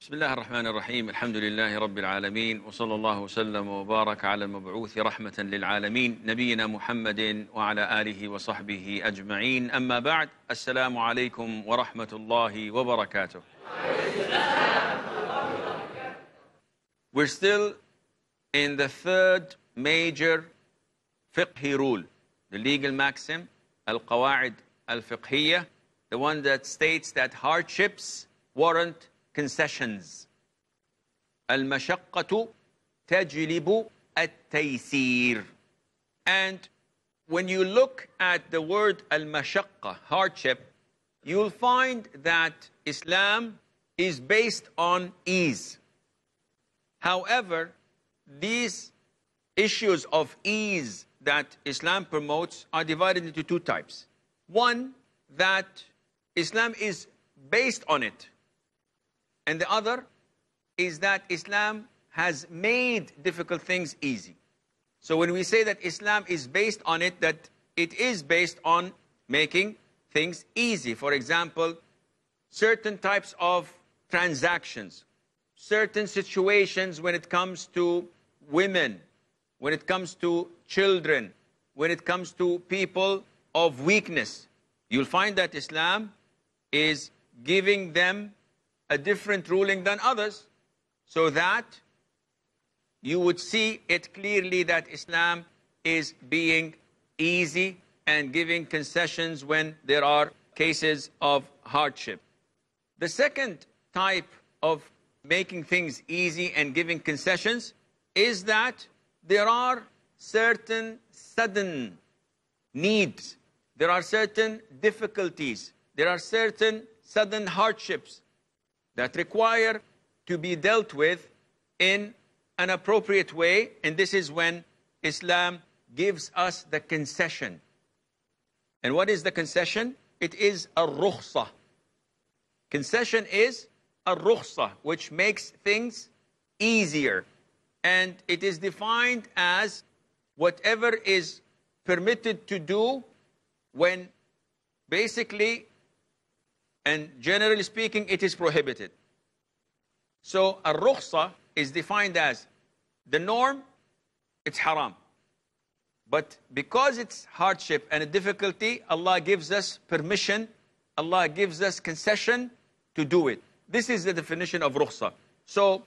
بسم الله الرحمن الرحيم. الحمد لله رب العالمين، وصلى الله وسلم وبارك على المبعوث رحمة للعالمين نبينا محمد وعلى آله وصحبه أجمعين. أما بعد، السلام عليكم ورحمة الله وبركاته. We're still in the third major fiqhi rule, the legal maxim, Qawa'id Al Fiqhiyyah, the one that states that hardships warrant concessions. Al-mashaqqatu tajlibu at-taysir. And when you look at the word al-mashaqqa, hardship, you'll find that Islam is based on ease. However, these issues of ease that Islam promotes are divided into two types. One, that Islam is based on it. And the other is that Islam has made difficult things easy. So when we say that Islam is based on it, that it is based on making things easy. For example, certain types of transactions, certain situations when it comes to women, when it comes to children, when it comes to people of weakness, you'll find that Islam is giving them a different ruling than others, so that you would see it clearly that Islam is being easy and giving concessions when there are cases of hardship. The second type of making things easy and giving concessions is that there are certain sudden needs, there are certain difficulties, there are certain sudden hardships that require to be dealt with in an appropriate way, and this is when Islam gives us the concession. And what is the concession? It is a rukhsah. Concession is a rukhsah, which makes things easier. And it is defined as whatever is permitted to do when basically and generally speaking, it is prohibited. So a rukhsah is defined as the norm, it's haram. But because it's hardship and a difficulty, Allah gives us permission, Allah gives us concession to do it. This is the definition of rukhsah. So,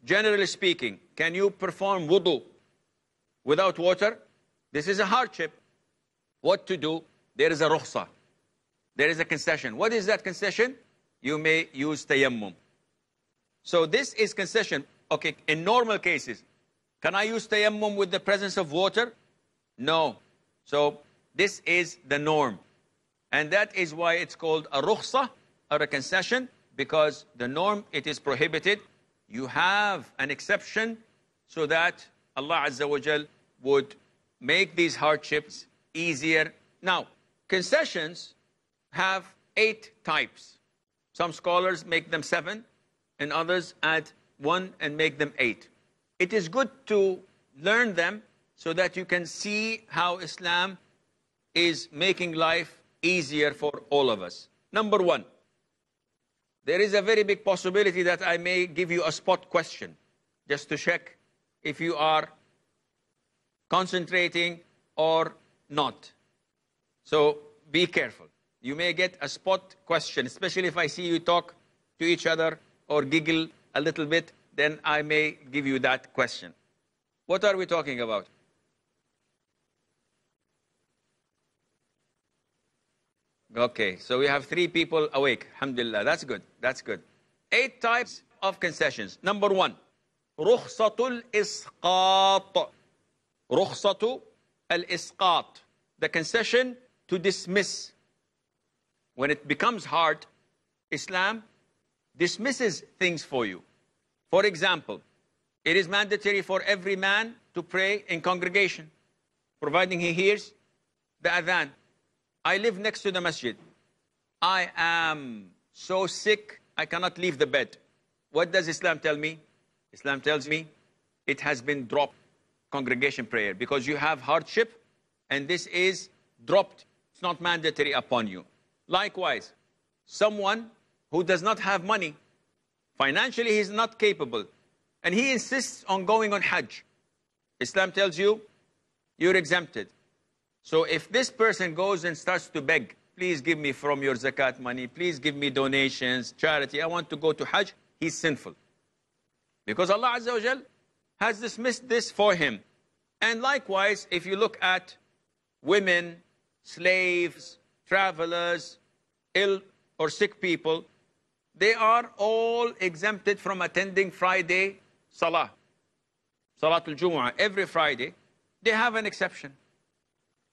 generally speaking, can you perform wudu without water? This is a hardship. What to do? There is a rukhsah. There is a concession. What is that concession? You may use tayammum. So this is concession. Okay, in normal cases, can I use tayammum with the presence of water? No. So this is the norm. And that is why it's called a rukhsah or a concession, because the norm, it is prohibited. You have an exception so that Allah Azza wa Jal would make these hardships easier. Now, concessions have 8 types. Some scholars make them 7, and others add 1 and make them 8. It is good to learn them so that you can see how Islam is making life easier for all of us. Number 1, there is a very big possibility that I may give you a spot question just to check if you are concentrating or not. So be careful. You may get a spot question, especially if I see you talk to each other or giggle a little bit, then I may give you that question. What are we talking about? Okay, so we have 3 people awake. Alhamdulillah, that's good, that's good. 8 types of concessions. Number 1, rukhsatul isqat. Rukhsatu al-isqat, the concession to dismiss. When it becomes hard, Islam dismisses things for you. For example, it is mandatory for every man to pray in congregation, providing he hears the adhan. I live next to the masjid. I am so sick, I cannot leave the bed. What does Islam tell me? Islam tells me it has been dropped, congregation prayer, because you have hardship, and this is dropped. It's not mandatory upon you. Likewise, someone who does not have money, financially he's not capable, and he insists on going on Hajj. Islam tells you, you're exempted. So if this person goes and starts to beg, please give me from your zakat money, please give me donations, charity, I want to go to Hajj, he's sinful. Because Allah Azza wa Jal has dismissed this for him. And likewise, if you look at women, slaves, travelers, ill or sick people, they are all exempted from attending Friday Salah, Salatul Jumu'ah, every Friday. They have an exception.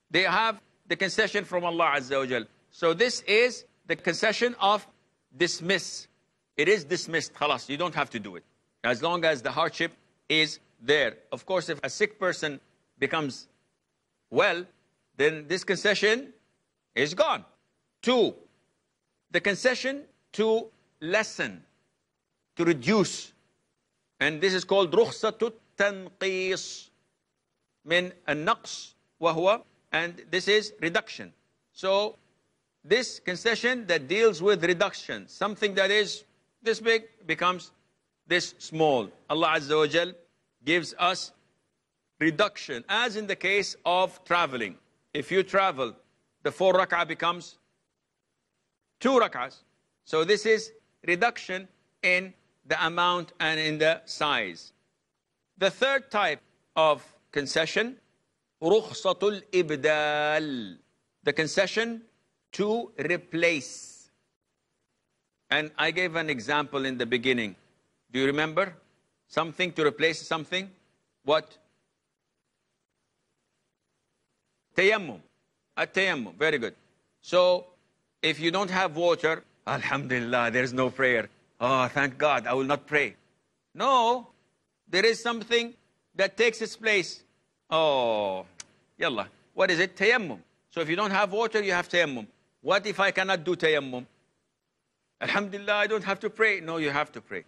They have the concession from Allah Azza wa Jal. So this is the concession of dismiss. It is dismissed, khalas, you don't have to do it. As long as the hardship is there. Of course, if a sick person becomes well, then this concession is gone. 2, the concession to lessen, to reduce. And this is called رخصة التنقيص من النقص وهو, and this is reduction. So this concession that deals with reduction, something that is this big becomes this small. Allah Azza wa Jal gives us reduction, as in the case of traveling. If you travel, the 4 rak'ah becomes 2 rak'ahs. So this is reduction in the amount and in the size. The third type of concession, رخصة الإبدال, the concession to replace. And I gave an example in the beginning. Do you remember? Something to replace something? What? Tayammum. At-tayammum. Very good. So, if you don't have water, alhamdulillah, there's no prayer. Oh, thank God, I will not pray. No, there is something that takes its place. Oh, yallah. What is it? Tayammum. So if you don't have water, you have tayammum. What if I cannot do tayammum? Alhamdulillah, I don't have to pray. No, you have to pray.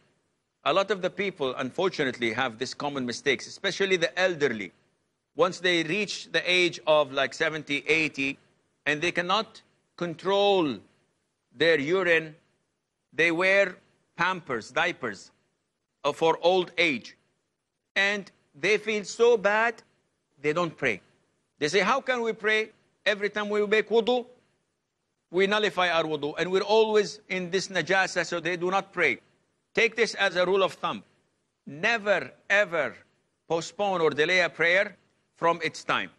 A lot of the people, unfortunately, have this common mistakes, especially the elderly. Once they reach the age of like 70, 80, and they cannot control their urine, they wear pampers, diapers for old age. And they feel so bad, they don't pray. They say, how can we pray? Every time we make wudu, we nullify our wudu. And we're always in this najasa, so they do not pray. Take this as a rule of thumb. Never, ever postpone or delay a prayer from its time.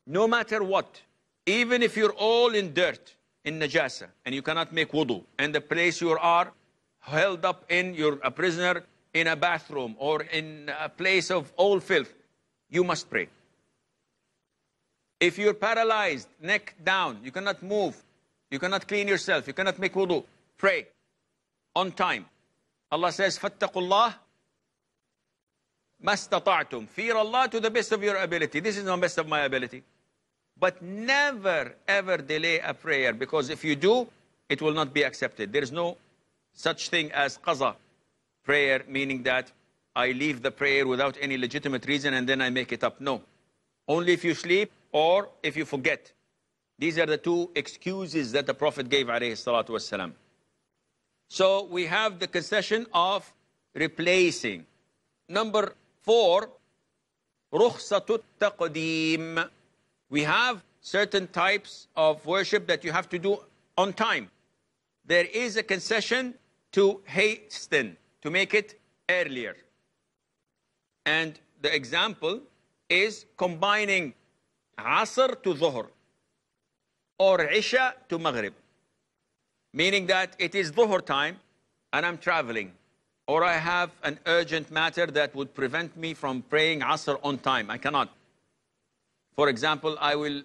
No matter what. Even if you're all in dirt, in najasa, and you cannot make wudu, and the place you are held up in, you're a prisoner in a bathroom or in a place of all filth, you must pray. If you're paralyzed, neck down, you cannot move, you cannot clean yourself, you cannot make wudu, pray on time. Allah says, فَاتَّقُوا اللَّهِ مَا اسْتَطَعْتُمْ. Fear Allah to the best of your ability. This is the best of my ability. But never, ever delay a prayer, because if you do, it will not be accepted. There is no such thing as qaza prayer, meaning that I leave the prayer without any legitimate reason and then I make it up. No. Only if you sleep or if you forget. These are the 2 excuses that the Prophet gave, alayhi salatu wassalam. So we have the concession of replacing. Number 4, رخصة التقديم. We have certain types of worship that you have to do on time. There is a concession to hasten, to make it earlier. And the example is combining Asr to Dhuhr or Isha to Maghrib. Meaning that it is Dhuhr time and I'm traveling, or I have an urgent matter that would prevent me from praying Asr on time. I cannot. For example, I will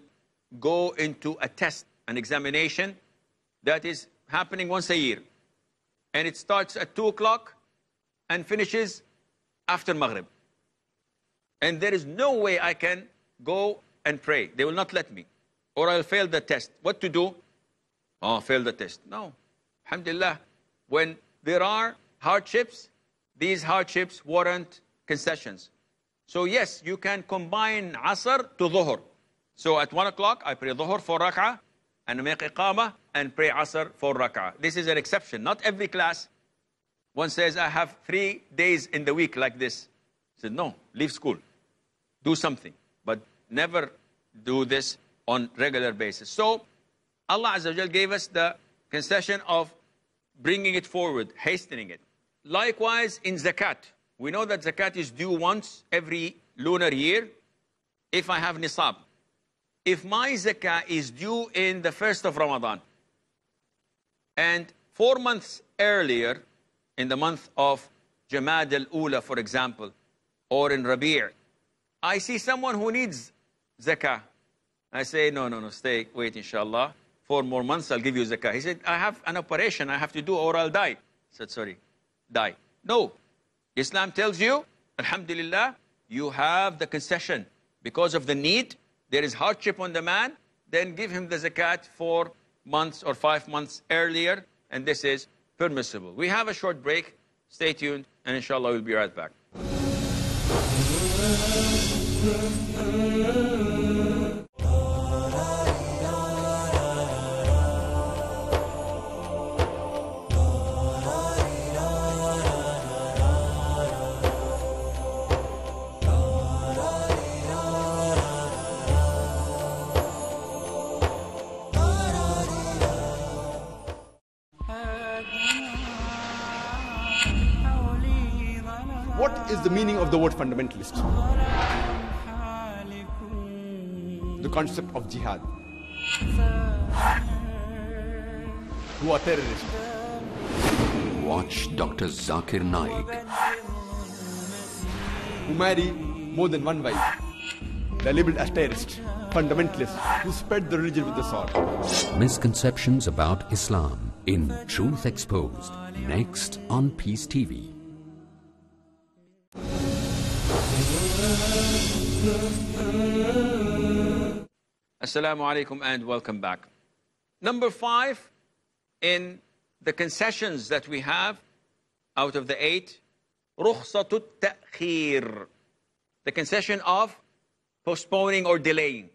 go into a test, an examination that is happening once a year. And it starts at 2 o'clock and finishes after Maghrib. And there is no way I can go and pray. They will not let me. or I'll fail the test. What to do? Oh, fail the test. No. Alhamdulillah. When there are hardships, these hardships warrant concessions. So yes, you can combine Asr to Dhuhr. So at 1 o'clock, I pray Dhuhr 4 rak'ah, and make Iqamah, and pray Asr 4 rak'ah. This is an exception. Not every class. One says, I have 3 days in the week like this. I said, no, leave school. Do something. But never do this on regular basis. So Allah Azza wa Jal gave us the concession of bringing it forward, hastening it. Likewise in zakat. We know that zakat is due once every lunar year if I have nisab. If my zakah is due in the 1st of Ramadan, and 4 months earlier, in the month of Jamad al-Ula, for example, or in Rabi', I see someone who needs zakah. I say, no, stay, wait, inshallah. 4 more months, I'll give you zakah. He said, I have an operation I have to do or I'll die. I said, sorry, die. No. Islam tells you, alhamdulillah, you have the concession. Because of the need, there is hardship on the man, then give him the zakat 4 months or 5 months earlier, and this is permissible. We have a short break. Stay tuned, and inshallah, we'll be right back. What is the meaning of the word fundamentalist? The concept of jihad. Who are terrorists? Watch Dr. Zakir Naik. Who marry more than one wife. They are labeled as terrorists, fundamentalists, who spread the religion with the sword. Misconceptions about Islam in Truth Exposed. Next on Peace TV. Assalamu alaikum and welcome back. Number 5 in the concessions that we have out of the 8, rukhsatut ta'khir, the concession of postponing or delaying.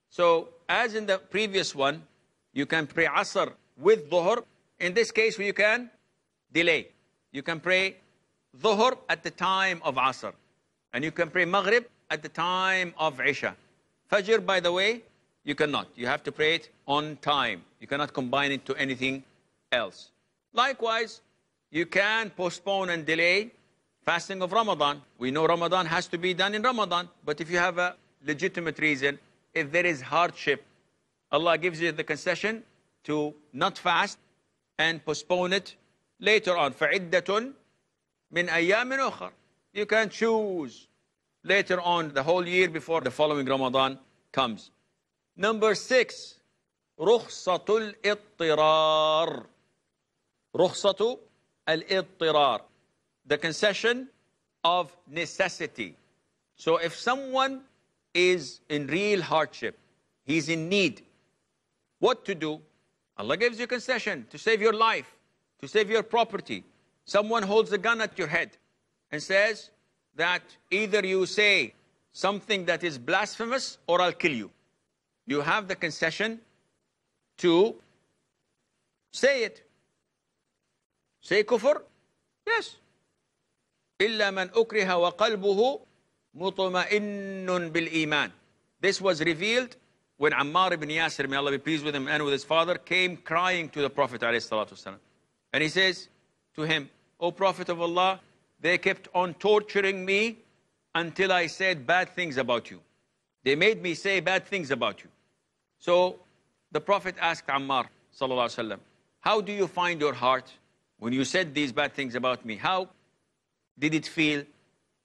So as in the previous one, you can pray Asr with Dhuhr. In this case, you can delay. You can pray Dhuhr at the time of Asr, and you can pray Maghrib at the time of Isha. Fajr, by the way, you cannot. You have to pray it on time. You cannot combine it to anything else. Likewise, you can postpone and delay fasting of Ramadan. We know Ramadan has to be done in Ramadan, but if you have a legitimate reason, if there is hardship, Allah gives you the concession to not fast and postpone it later on. فَعِدَّةٌ مِنْ أَيَّامٍ أُخَرٍ. You can choose later on, the whole year before the following Ramadan comes. Number 6, رخصة الاضطرار. رخصة الاضطرار, the concession of necessity. So if someone is in real hardship, he's in need, what to do? Allah gives you concession to save your life, to save your property. Someone holds a gun at your head and says that either you say something that is blasphemous or I'll kill you. You have the concession to say it. Say kufr? Yes. إِلَّا مَنْ أُكْرِهَ وَقَلْبُهُ مُطْمَئِنٌ بِالْإِيمَانِ. This was revealed when Ammar ibn Yasir, may Allah be pleased with him and with his father, came crying to the Prophet ﷺ. And he says to him, O Prophet of Allah, they kept on torturing me until I said bad things about you. They made me say bad things about you. So the Prophet asked Ammar ﷺ, how do you find your heart when you said these bad things about me? How did it feel?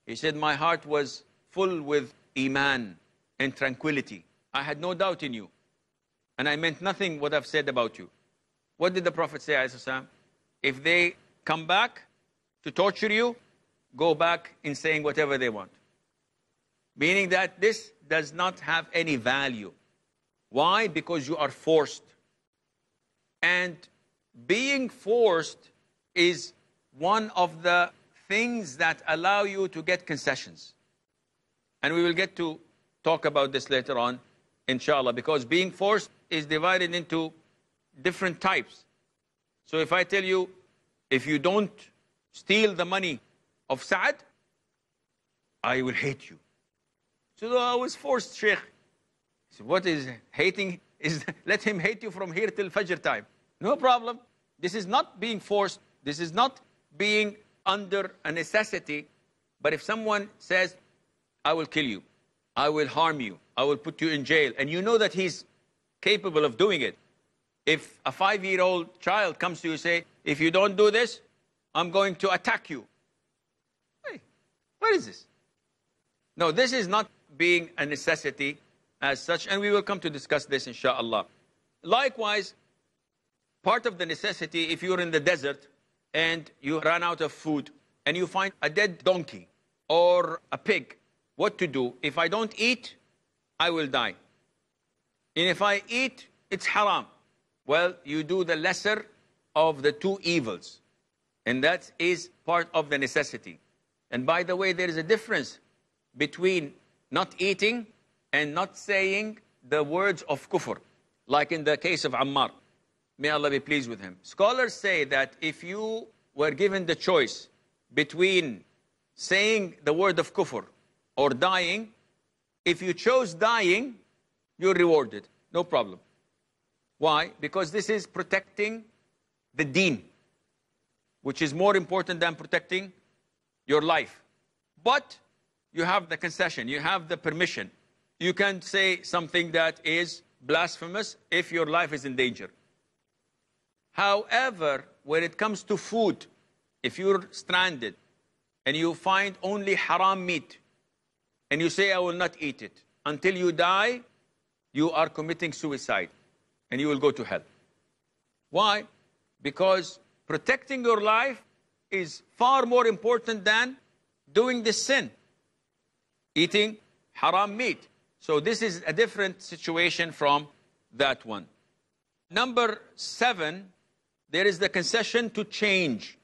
He said, my heart was full with iman and tranquility. I had no doubt in you. And I meant nothing what I've said about you. What did the Prophet say, ﷺ? If they come back to torture you, go back in saying whatever they want. Meaning that this does not have any value. Why? Because you are forced. And being forced is one of the things that allow you to get concessions. And we will get to talk about this later on, inshallah, because being forced is divided into different types. So if I tell you, if you don't steal the money of Saad, I will hate you. So I was forced, Sheikh. So what is hating? Is let him hate you from here till Fajr time. No problem. This is not being forced. This is not being under a necessity. But if someone says, I will kill you, I will harm you, I will put you in jail, and you know that he's capable of doing it. If a 5-year-old child comes to you and say, if you don't do this, I'm going to attack you. Hey, what is this? No, this is not being a necessity as such, and we will come to discuss this, inshallah. Likewise, part of the necessity, if you're in the desert and you run out of food and you find a dead donkey or a pig, what to do? If I don't eat, I will die. And if I eat, it's haram. Well, you do the lesser of the two evils. And that is part of the necessity. And by the way, there is a difference between not eating and not saying the words of kufr. Like in the case of Ammar. May Allah be pleased with him. Scholars say that if you were given the choice between saying the word of kufr or dying, if you chose dying, you're rewarded. No problem. Why? Because this is protecting the deen, which is more important than protecting your life. But you have the concession, you have the permission. You can say something that is blasphemous if your life is in danger. However, when it comes to food, if you're stranded and you find only haram meat and you say, I will not eat it, until you die, you are committing suicide and you will go to hell. Why? Because protecting your life is far more important than doing this sin, eating haram meat. So this is a different situation from that one. Number 7, there is the concession to change,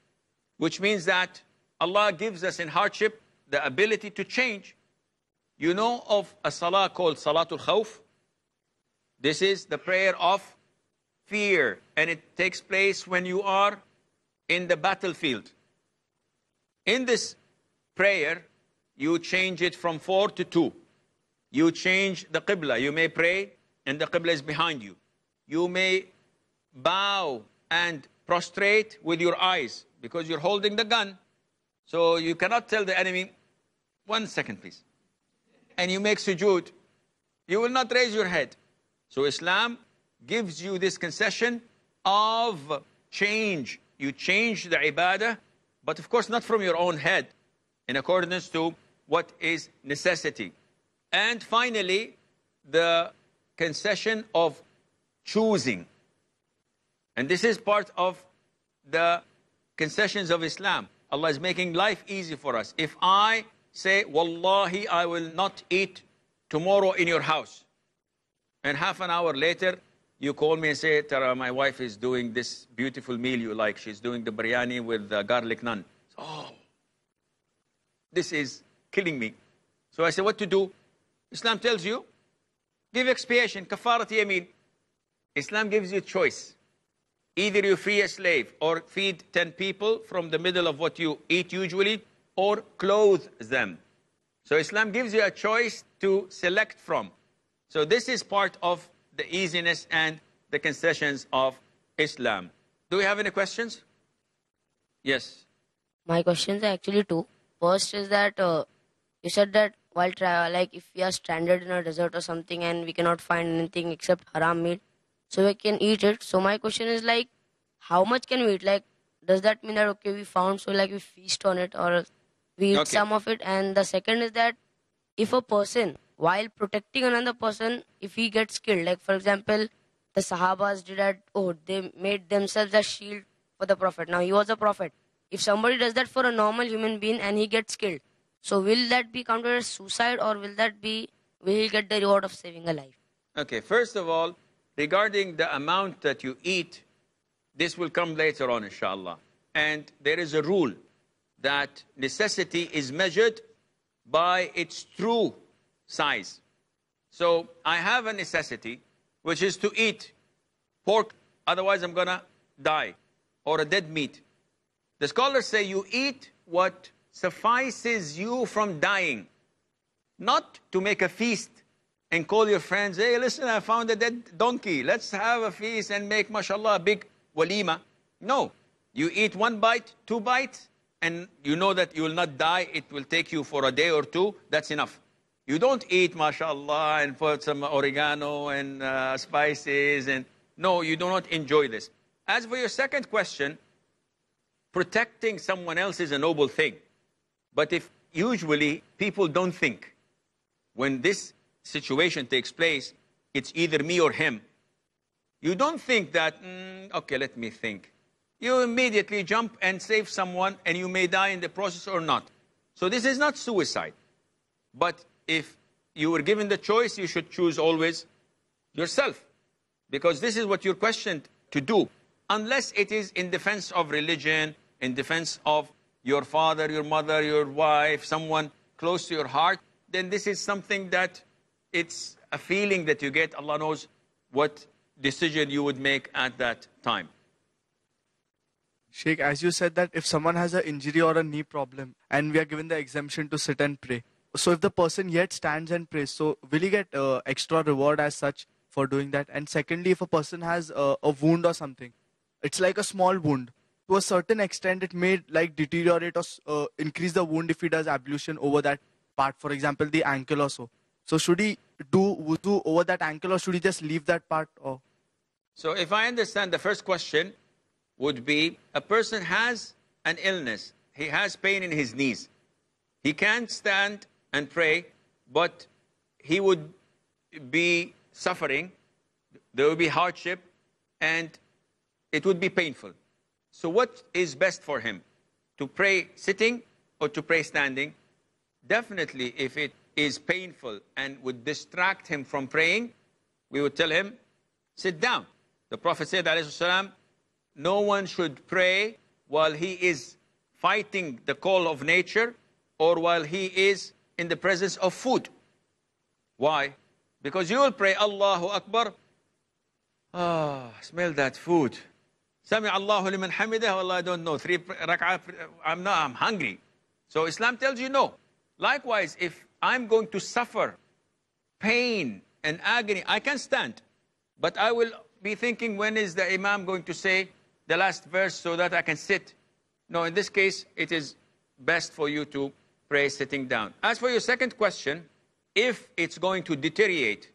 which means that Allah gives us in hardship the ability to change. You know of a salah called Salatul Khawf? This is the prayer of fear, and it takes place when you are in the battlefield. In this prayer, you change it from 4 to 2. You change the Qibla. You may pray and the Qibla is behind you. You may bow and prostrate with your eyes because you're holding the gun. So you cannot tell the enemy, 1 second please. And you make sujood. You will not raise your head. So Islam gives you this concession of change. You change the ibadah, but of course not from your own head, in accordance to what is necessity. And finally, the concession of choosing. And this is part of the concessions of Islam. Allah is making life easy for us. If I say, Wallahi, I will not eat tomorrow in your house, and half an hour later, you call me and say, Tara, my wife is doing this beautiful meal you like. She's doing the biryani with garlic naan. Oh, this is killing me. So I say, what to do? Islam tells you, give expiation, kafarat yameen. Islam gives you a choice. Either you free a slave or feed 10 people from the middle of what you eat usually, or clothe them. So Islam gives you a choice to select from. So this is part of the easiness and the concessions of Islam. Do we have any questions? Yes. My questions are actually 2. First is that you said that while like if we are stranded in a desert or something and we cannot find anything except haram meat, so we can eat it. So my question is like, how much can we eat? Like, does that mean that, okay, we found, so like we feast on it or we eat some of it? And the second is that if a person, while protecting another person, if he gets killed, like for example, the Sahabas did that, they made themselves a shield for the Prophet. Now he was a Prophet. If somebody does that for a normal human being and he gets killed, so will that be counted as suicide, or will he get the reward of saving a life? Okay, first of all, regarding the amount that you eat, this will come later on, inshallah. And there is a rule that necessity is measured by its true size. So I have a necessity, which is to eat pork, otherwise I'm going to die, or a dead meat. The scholars say you eat what suffices you from dying, not to make a feast and call your friends, hey, listen, I found a dead donkey. Let's have a feast and make, mashallah, a big walima. No, you eat 1 bite, 2 bites, and you know that you will not die. It will take you for a day or two. That's enough. You don't eat, mashallah, and put some oregano and spices. And no, you do not enjoy this. As for your second question, protecting someone else is a noble thing. But if usually people don't think, when this situation takes place, it's either me or him. You don't think that, okay, let me think. You immediately jump and save someone, and you may die in the process or not. So this is not suicide. But if you were given the choice, you should choose always yourself. Because this is what you're questioned to do. Unless it is in defense of religion, in defense of your father, your mother, your wife, someone close to your heart, then this is something that it's a feeling that you get. Allah knows what decision you would make at that time. Sheikh, as you said that if someone has an injury or a knee problem and we are given the exemption to sit and pray, so if the person yet stands and prays, so will he get extra reward as such for doing that? And secondly, if a person has a wound or something, it's like a small wound. To a certain extent, it may like deteriorate or increase the wound if he does ablution over that part, for example, the ankle or so. So should he do wudu over that ankle, or should he just leave that part? Or? So if I understand, the first question would be, a person has an illness. He has pain in his knees. He can't stand and pray, but he would be suffering. There would be hardship, and it would be painful. So what is best for him? To pray sitting or to pray standing? Definitely, if it is painful and would distract him from praying, we would tell him, sit down. The Prophet said, alayhi salam, no one should pray while he is fighting the call of nature or while he is in the presence of food. Why? Because you will pray, Allahu Akbar. Smell that food. Sami Allahu liman hamidah. Allah, I don't know. 3 rak'ah, I'm hungry. So Islam tells you no. Likewise, if I'm going to suffer pain and agony, I can stand. But I will be thinking, when is the Imam going to say the last verse so that I can sit? No, in this case, it is best for you to pray sitting down. As for your second question, if it's going to deteriorate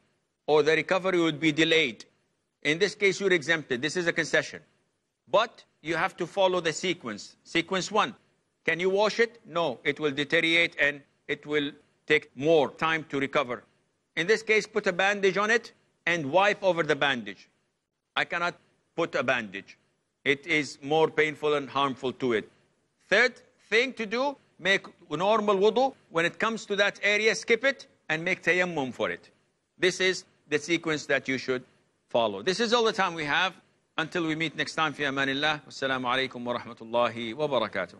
or the recovery would be delayed, in this case, you're exempted. This is a concession. But you have to follow the sequence. Sequence 1. Can you wash it? No, it will deteriorate and it will take more time to recover. In this case, put a bandage on it and wipe over the bandage. I cannot put a bandage. It is more painful and harmful to it. Third thing to do, make normal wudu. When it comes to that area, skip it and make tayammum for it. This is the sequence that you should follow. This is all the time we have. Until we meet next time, fi amanillah. Wassalamu alaikum wa rahmatullahi wa barakatuh.